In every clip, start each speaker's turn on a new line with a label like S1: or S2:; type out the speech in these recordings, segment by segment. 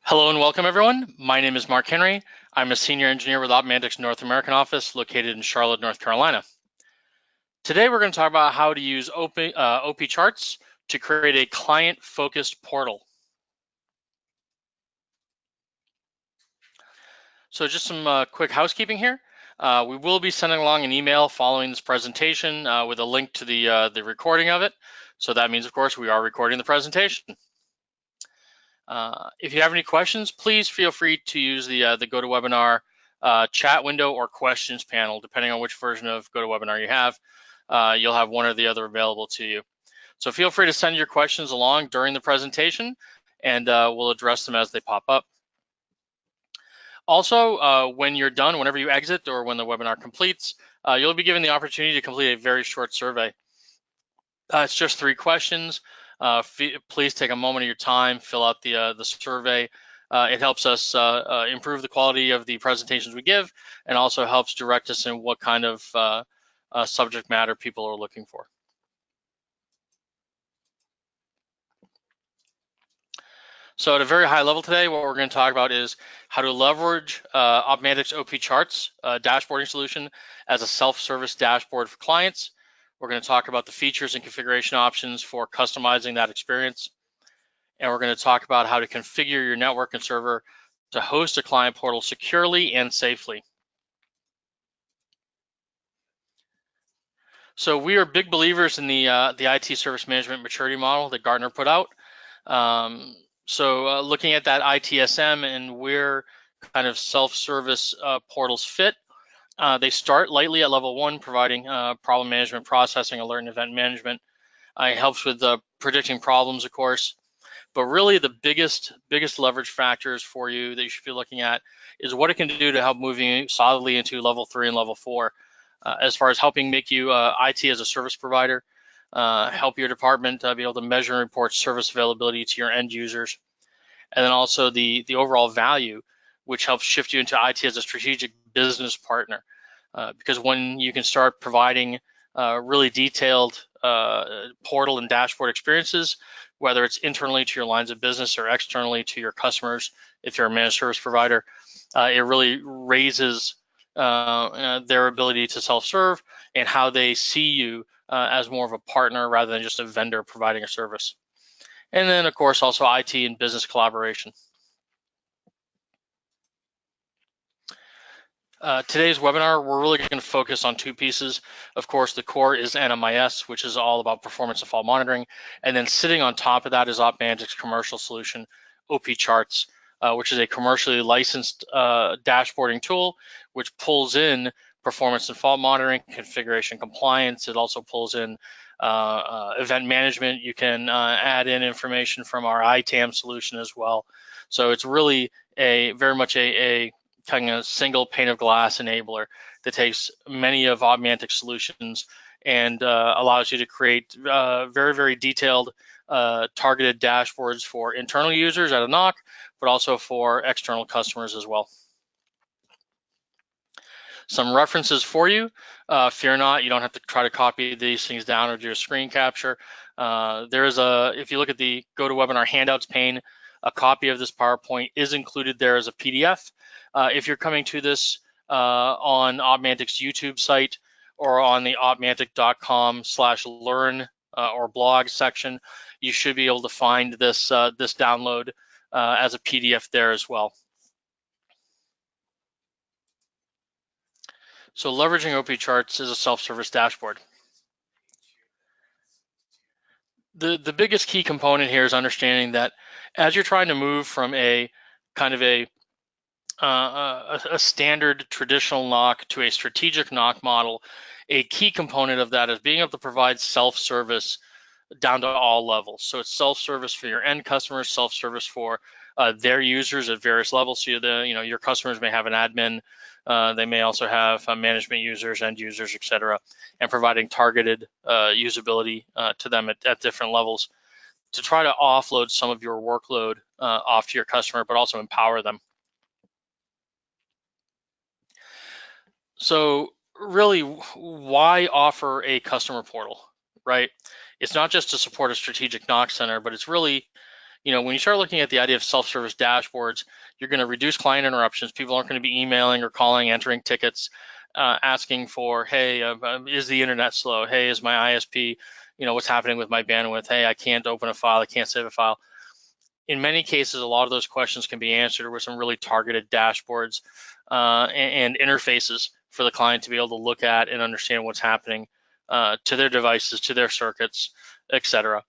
S1: Hello and welcome everyone. My name is Mark Henry. I'm a senior engineer with opMantic's North American office located in Charlotte, North Carolina. Today we're going to talk about how to use opCharts to create a client-focused portal. So just some quick housekeeping here. We will be sending along an email following this presentation with a link to the recording of it. So that means, of course, we are recording the presentation. If you have any questions, please feel free to use the GoToWebinar chat window or questions panel, depending on which version of GoToWebinar you have. You'll have one or the other available to you. So feel free to send your questions along during the presentation, and we'll address them as they pop up. Also, when you're done, whenever you exit or when the webinar completes, you'll be given the opportunity to complete a very short survey. It's just 3 questions. Please take a moment of your time, fill out the survey. It helps us improve the quality of the presentations we give, and also helps direct us in what kind of subject matter people are looking for. So at a very high level today, what we're going to talk about is how to leverage opMantic's opCharts dashboarding solution as a self-service dashboard for clients. We're going to talk about the features and configuration options for customizing that experience. And we're going to talk about how to configure your network and server to host a client portal securely and safely. So we are big believers in the IT service management maturity model that Gartner put out. Looking at that ITSM and where kind of self-service portals fit, they start lightly at level 1, providing problem management, processing, alert, and event management. It helps with predicting problems, of course. But really the biggest leverage factors for you that you should be looking at is what it can do to help move you solidly into level 3 and level 4, as far as helping make you IT as a service provider, help your department be able to measure and report service availability to your end users, and then also the overall value, which helps shift you into IT as a strategic business partner. Because when you can start providing really detailed portal and dashboard experiences, whether it's internally to your lines of business or externally to your customers, if you're a managed service provider, it really raises their ability to self-serve and how they see you as more of a partner rather than just a vendor providing a service. And then, of course, also IT and business collaboration. Today's webinar, we're really going to focus on 2 pieces. Of course, the core is NMIS, which is all about performance and fault monitoring. And then sitting on top of that is opMantic's commercial solution, opCharts, which is a commercially licensed dashboarding tool, which pulls in performance and fault monitoring, configuration compliance. It also pulls in event management. You can add in information from our ITAM solution as well. So it's really very much a kind of single pane of glass enabler that takes many of opMantic's solutions and allows you to create very, very detailed targeted dashboards for internal users at a knock, but also for external customers as well. Some references for you. Fear not, you don't have to try to copy these things down or do a screen capture. If you look at the GoToWebinar handouts pane, a copy of this PowerPoint is included there as a PDF. If you're coming to this on opMantic's YouTube site or on the opmantic.com/learn or blog section, you should be able to find this download as a PDF there as well. So leveraging opCharts is a self-service dashboard. The biggest key component here is understanding that as you're trying to move from a kind of a standard traditional knock to a strategic knock model, a key component of that is being able to provide self-service down to all levels. So it's self-service for your end customers, self-service for their users at various levels. So your customers may have an admin, they may also have management users, end users, etc., and providing targeted usability to them at different levels to try to offload some of your workload off to your customer, but also empower them. So really, why offer a customer portal, right? It's not just to support a strategic knock center, but it's really when you start looking at the idea of self-service dashboards, you're going to reduce client interruptions. People aren't going to be emailing or calling, entering tickets, asking for, hey, is the internet slow? Hey, is my ISP, what's happening with my bandwidth? Hey, I can't open a file, I can't save a file. In many cases, a lot of those questions can be answered with some really targeted dashboards and interfaces for the client to be able to look at and understand what's happening to their devices, to their circuits, etc.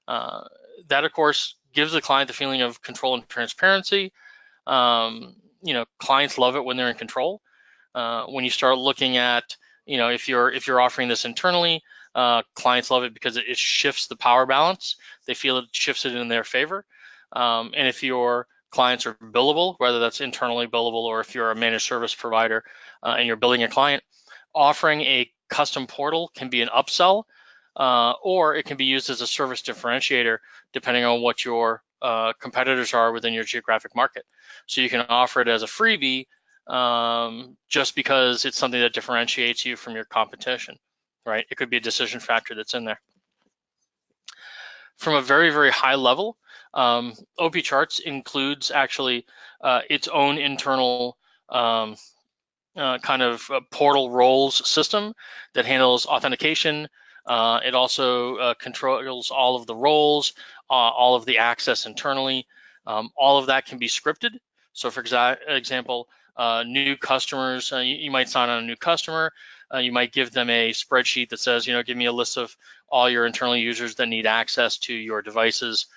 S1: That, of course, gives the client the feeling of control and transparency. Clients love it when they're in control. When you start looking at, if you're offering this internally, clients love it because it shifts the power balance. They feel it shifts it in their favor. And if your clients are billable, whether that's internally billable or if you're a managed service provider and you're billing a client, offering a custom portal can be an upsell, or it can be used as a service differentiator depending on what your competitors are within your geographic market. So you can offer it as a freebie just because it's something that differentiates you from your competition, right? It could be a decision factor that's in there. From a very, very high level, opCharts includes actually its own internal kind of portal roles system that handles authentication. It also controls all of the roles, all of the access internally. All of that can be scripted. So for example, new customers, you might sign on a new customer. You might give them a spreadsheet that says, give me a list of all your internal users that need access to your devices.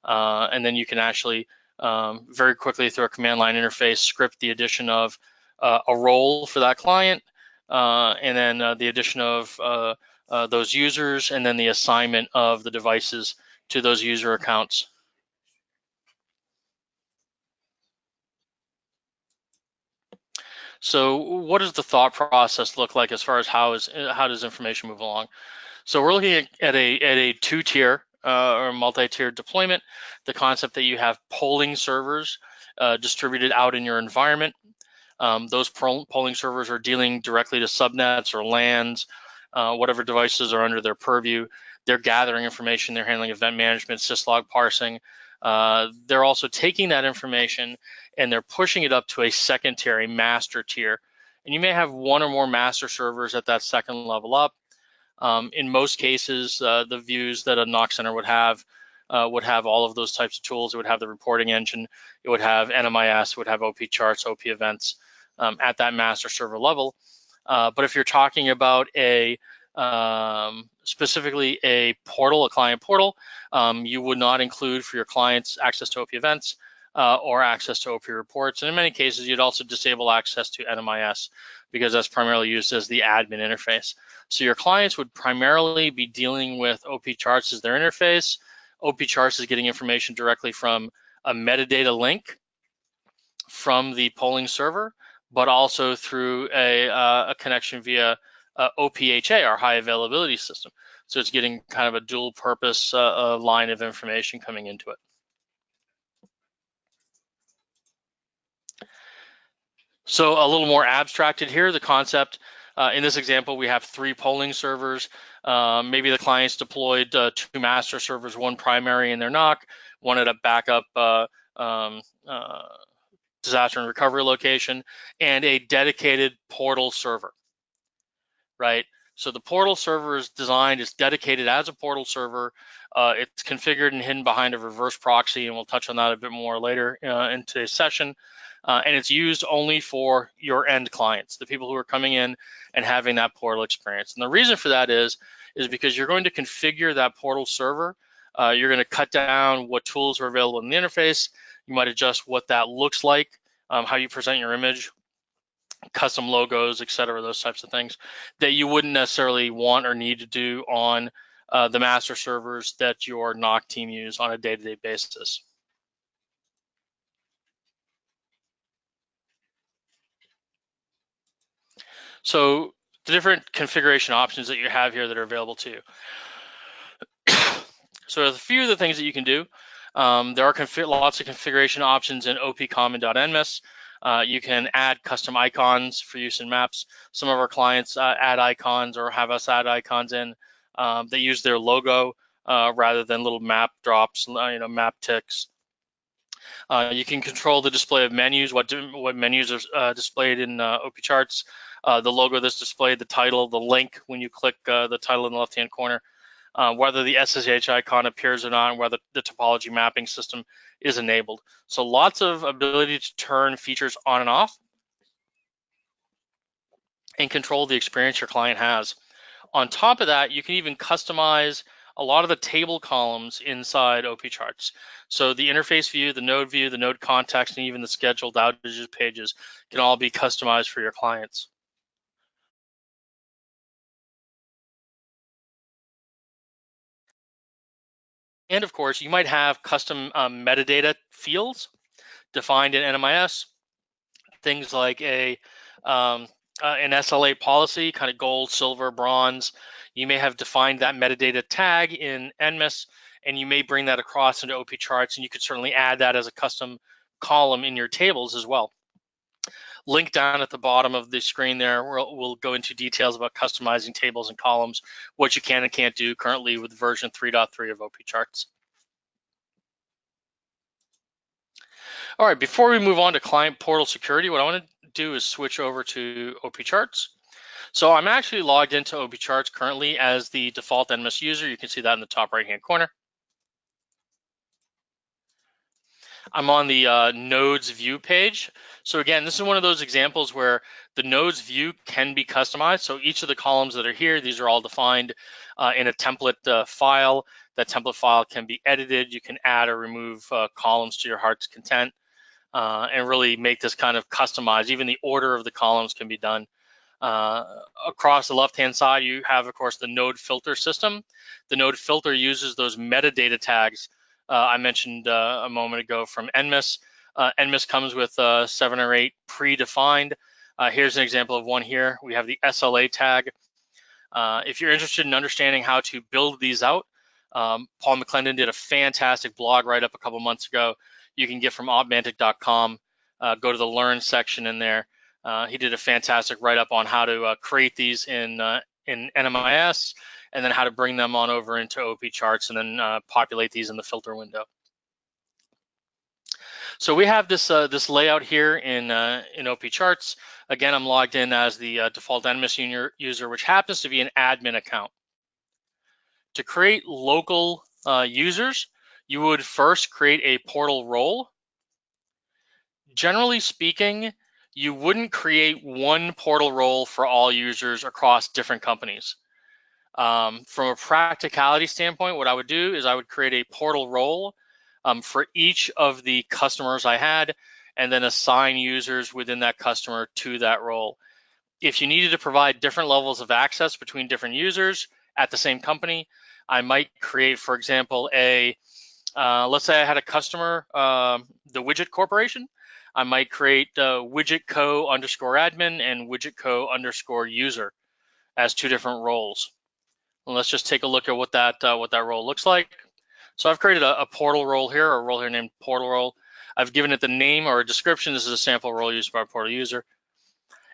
S1: And then you can actually very quickly through a command line interface script the addition of a role for that client, and then the addition of those users, and then the assignment of the devices to those user accounts. So what does the thought process look like as far as how does information move along? So we're looking at a two-tier or multi-tiered deployment, the concept that you have polling servers distributed out in your environment. Those polling servers are dealing directly to subnets or LANs, whatever devices are under their purview. They're gathering information, they're handling event management, syslog parsing. They're also taking that information and they're pushing it up to a secondary master tier. And you may have one or more master servers at that second level up. In most cases, the views that a NOC center would have all of those types of tools. It would have the reporting engine, it would have NMIS, it would have opCharts, op events at that master server level. But if you're talking about specifically a portal, a client portal, you would not include for your clients access to op events or access to op reports. And in many cases, you'd also disable access to NMIS because that's primarily used as the admin interface. So your clients would primarily be dealing with opCharts as their interface. opCharts is getting information directly from a metadata link from the polling server, but also through a connection via opHA, our high availability system. So it's getting kind of a dual purpose line of information coming into it. So a little more abstracted here, the concept. In this example, we have 3 polling servers. Maybe the client's deployed 2 master servers, 1 primary in their NOC, 1 at a backup disaster and recovery location, and a dedicated portal server, right? So the portal server is designed, it's dedicated as a portal server. It's configured and hidden behind a reverse proxy, and we'll touch on that a bit more later in today's session. And it's used only for your end clients, the people who are coming in and having that portal experience. And the reason for that is because you're going to configure that portal server. You're going to cut down what tools are available in the interface. You might adjust what that looks like, how you present your image, custom logos, etc., those types of things that you wouldn't necessarily want or need to do on the master servers that your NOC team use on a day-to-day basis. So the different configuration options that you have here that are available to you. So there's a few of the things that you can do. There are lots of configuration options in opcommon.nmis. You can add custom icons for use in maps. Some of our clients add icons or have us add icons in. They use their logo rather than little map drops, map ticks, You can control the display of menus, what menus are displayed in opCharts, the logo that's displayed, the title, the link when you click the title in the left-hand corner, whether the SSH icon appears or not, and whether the topology mapping system is enabled. So lots of ability to turn features on and off and control the experience your client has. On top of that, you can even customize a lot of the table columns inside opCharts. So the interface view, the node context, and even the scheduled outages pages can all be customized for your clients. And of course, you might have custom metadata fields defined in NMIS, things like an SLA policy, kind of gold, silver, bronze. You may have defined that metadata tag in NMIS, and you may bring that across into opCharts, and you could certainly add that as a custom column in your tables as well. Link down at the bottom of the screen there, we'll go into details about customizing tables and columns, what you can and can't do currently with version 3.3 of opCharts. All right, before we move on to client portal security, what I want to do is switch over to opCharts. So I'm actually logged into opCharts currently as the default NMS user. You can see that in the top right-hand corner. I'm on the nodes view page. So again, this is one of those examples where the nodes view can be customized. So each of the columns that are here, these are all defined in a template file. That template file can be edited. You can add or remove columns to your heart's content and really make this kind of customized. Even the order of the columns can be done. Across the left-hand side, you have, of course, the node filter system. The node filter uses those metadata tags I mentioned a moment ago from NMIS. NMIS comes with 7 or 8 predefined. Here's an example of one here. We have the SLA tag. If you're interested in understanding how to build these out, Paul McClendon did a fantastic blog write-up a couple months ago. You can get from opmantic.com. Go to the Learn section in there. He did a fantastic write-up on how to create these in NMIS, and then how to bring them on over into opCharts and then populate these in the filter window. So we have this layout here in opCharts. Again, I'm logged in as the default NMS user, which happens to be an admin account. To create local users, you would first create a portal role. Generally speaking, you wouldn't create one portal role for all users across different companies. From a practicality standpoint, what I would do is I would create a portal role for each of the customers I had, and then assign users within that customer to that role. If you needed to provide different levels of access between different users at the same company, I might create, for example, let's say I had a customer, the Widget Corporation. I might create widgetco_admin and widgetco_user as 2 different roles. And let's just take a look at what that role looks like. So I've created a portal role here, or a role here named portal role. I've given it the name or a description. This is a sample role used by a portal user.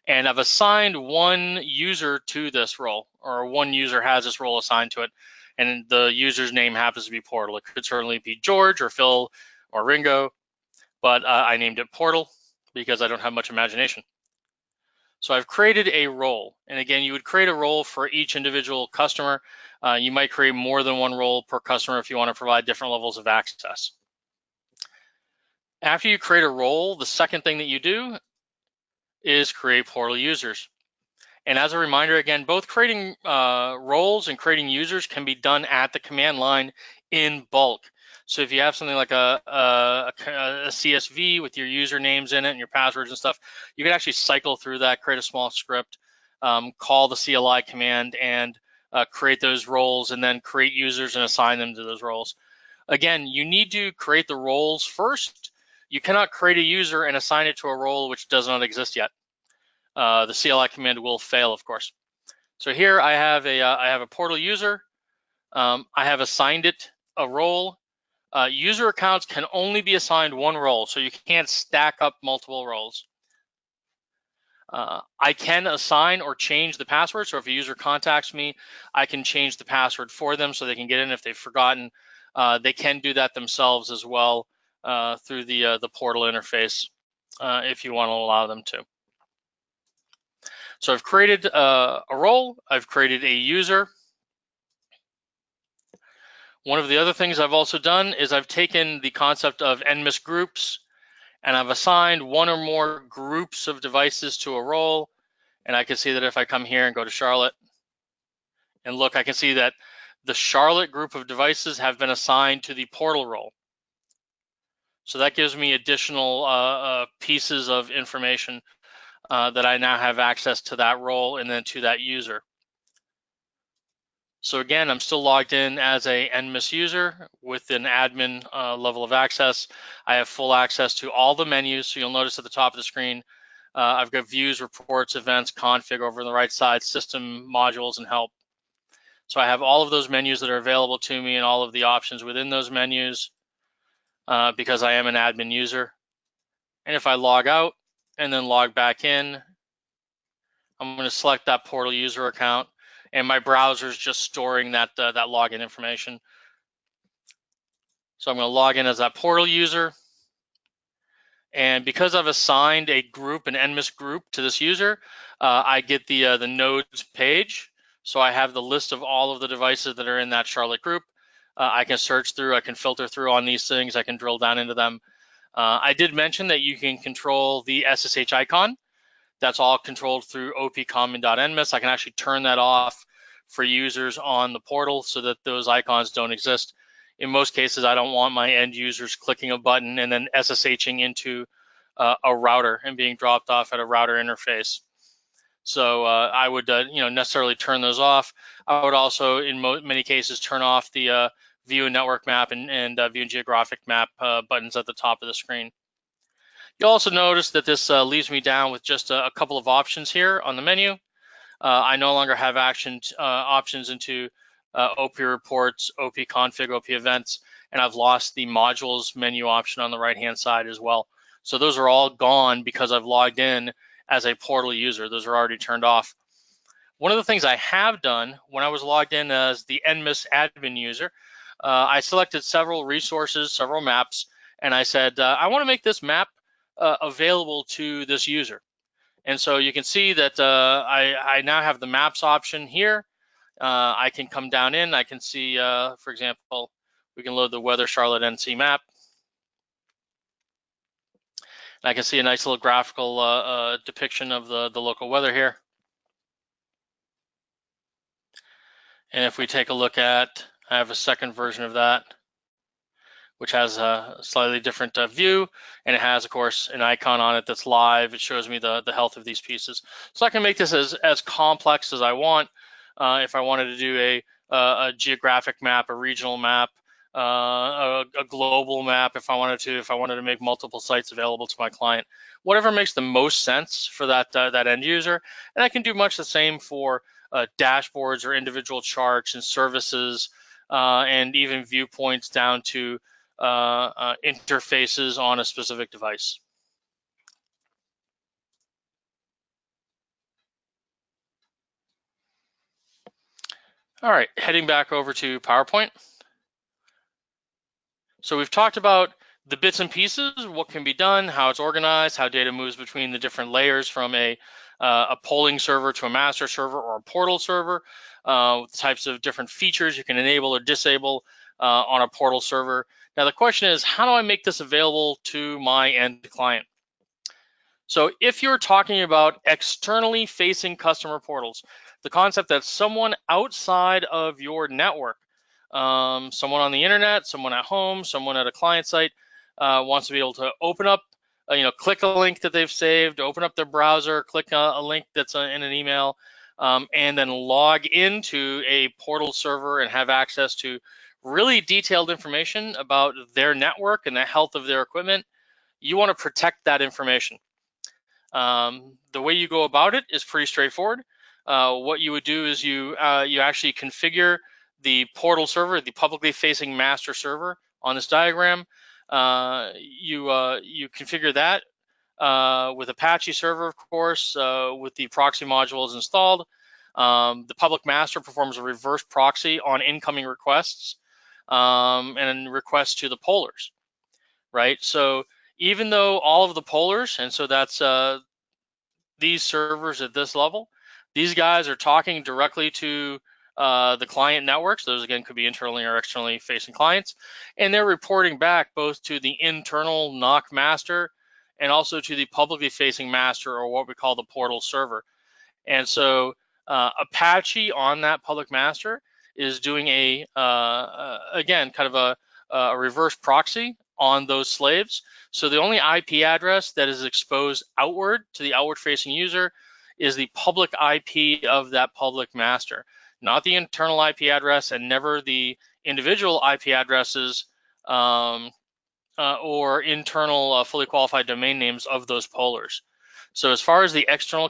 S1: And I've assigned one user to this role, or one user has this role assigned to it. And the user's name happens to be portal. It could certainly be George or Phil or Ringo, but I named it portal because I don't have much imagination. So I've created a role. And again, you would create a role for each individual customer. You might create more than one role per customer if you want to provide different levels of access. After you create a role, the second thing that you do is create portal users. And as a reminder, again, both creating roles and creating users can be done at the command line in bulk. So if you have something like a CSV with your usernames in it and your passwords and stuff, you can actually cycle through that, create a small script, call the CLI command, and create those roles, and then create users and assign them to those roles. Again, you need to create the roles first. You cannot create a user and assign it to a role which does not exist yet. The CLI command will fail, of course. So here I have a portal user. I have assigned it a role. User accounts can only be assigned one role, so you can't stack up multiple roles. I can assign or change the password. So if a user contacts me, I can change the password for them so they can get in if they've forgotten. They can do that themselves as well through the portal interface if you want to allow them to. So I've created a role, I've created a user. One of the other things I've also done is I've taken the concept of NMIS groups and I've assigned one or more groups of devices to a role. And I can see that if I come here and go to Charlotte and look, I can see that the Charlotte group of devices have been assigned to the portal role. So that gives me additional pieces of information that I now have access to that role and then to that user. So again, I'm still logged in as a NMIS user with an admin level of access. I have full access to all the menus. So you'll notice at the top of the screen, I've got views, reports, events, config over on the right side, system, modules, and help. So I have all of those menus that are available to me and all of the options within those menus because I am an admin user. And if I log out and then log back in, I'm going to select that portal user account, and my browser is just storing that login information. So I'm going to log in as that portal user, and because I've assigned a group, an NMIS group, to this user, I get the nodes page. So I have the list of all of the devices that are in that Charlotte group. I can search through, I can filter through on these things, I can drill down into them. I did mention that you can control the SSH icon. That's all controlled through opcommon.nmis. I can actually turn that off for users on the portal so that those icons don't exist. In most cases, I don't want my end users clicking a button and then SSHing into a router and being dropped off at a router interface. So I would necessarily turn those off. I would also, in many cases, turn off the view and network map and view and geographic map buttons at the top of the screen. You'll also notice that this leaves me down with just a couple of options here on the menu. I no longer have options into OP reports, OP config, OP events, and I've lost the modules menu option on the right-hand side as well. So those are all gone because I've logged in as a portal user. Those are already turned off. One of the things I have done when I was logged in as the NMIS admin user, I selected several resources, several maps, and I said, I want to make this map available to this user. And so you can see that I now have the maps option here. I can come down in, I can see, for example, we can load the weather Charlotte NC map. And I can see a nice little graphical depiction of the local weather here. And if we take a look at, I have a second version of that, which has a slightly different view, and it has, of course, an icon on it that's live. It shows me the health of these pieces. So I can make this as complex as I want. If I wanted to do a geographic map, a regional map, a global map, if I wanted to make multiple sites available to my client, whatever makes the most sense for that end user. And I can do much the same for dashboards or individual charts and services, and even viewpoints down to interfaces on a specific device. All right, heading back over to PowerPoint. So we've talked about the bits and pieces, what can be done, how it's organized, how data moves between the different layers from a polling server to a master server or a portal server, the types of different features you can enable or disable on a portal server. Now the question is, how do I make this available to my end client? So if you're talking about externally facing customer portals, the concept that someone outside of your network, someone on the internet, someone at home, someone at a client site wants to be able to open up, click a link that they've saved, open up their browser, click a link that's in an email, and then log into a portal server and have access to really detailed information about their network and the health of their equipment. You want to protect that information. The way you go about it is pretty straightforward. What you would do is you actually configure the portal server, the publicly facing master server on this diagram. You configure that with Apache server, of course, with the proxy modules installed. The public master performs a reverse proxy on incoming requests and requests to the pollers. right? So even though all of the pollers, and so that's these servers at this level, these guys are talking directly to the client networks. Those, again, could be internally or externally facing clients. And they're reporting back both to the internal NOC master and also to the publicly facing master, or what we call the portal server. And so Apache on that public master is doing again, kind of a reverse proxy on those slaves. So the only IP address that is exposed outward to the outward facing user is the public IP of that public master, not the internal IP address, and never the individual IP addresses or internal fully qualified domain names of those pollers. So as far as the external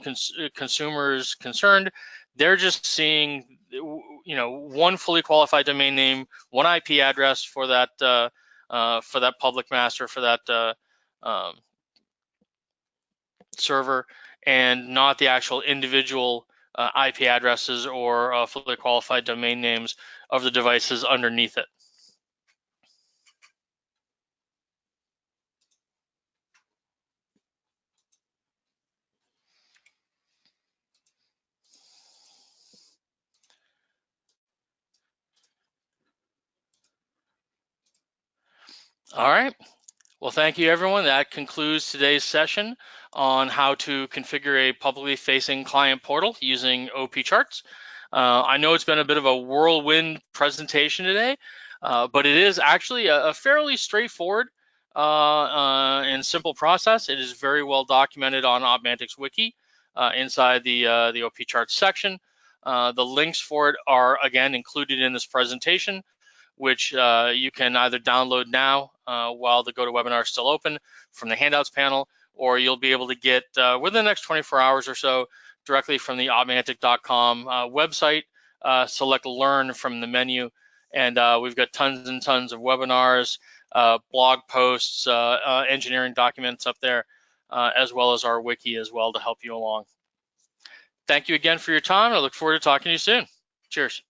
S1: consumer is concerned, they're just seeing, one fully qualified domain name, one IP address for that public master, for that server, and not the actual individual IP addresses or fully qualified domain names of the devices underneath it. All right. Well, thank you, everyone. That concludes today's session on how to configure a publicly facing client portal using opCharts. I know it's been a bit of a whirlwind presentation today, but it is actually a fairly straightforward and simple process. It is very well documented on Opmantic's wiki inside the opCharts section. The links for it are, again, included in this presentation, which you can either download now while the GoToWebinar is still open from the handouts panel, or you'll be able to get within the next 24 hours or so directly from the opmantic.com website. Select Learn from the menu, and we've got tons and tons of webinars, blog posts, engineering documents up there, as well as our wiki as well to help you along. Thank you again for your time. I look forward to talking to you soon. Cheers.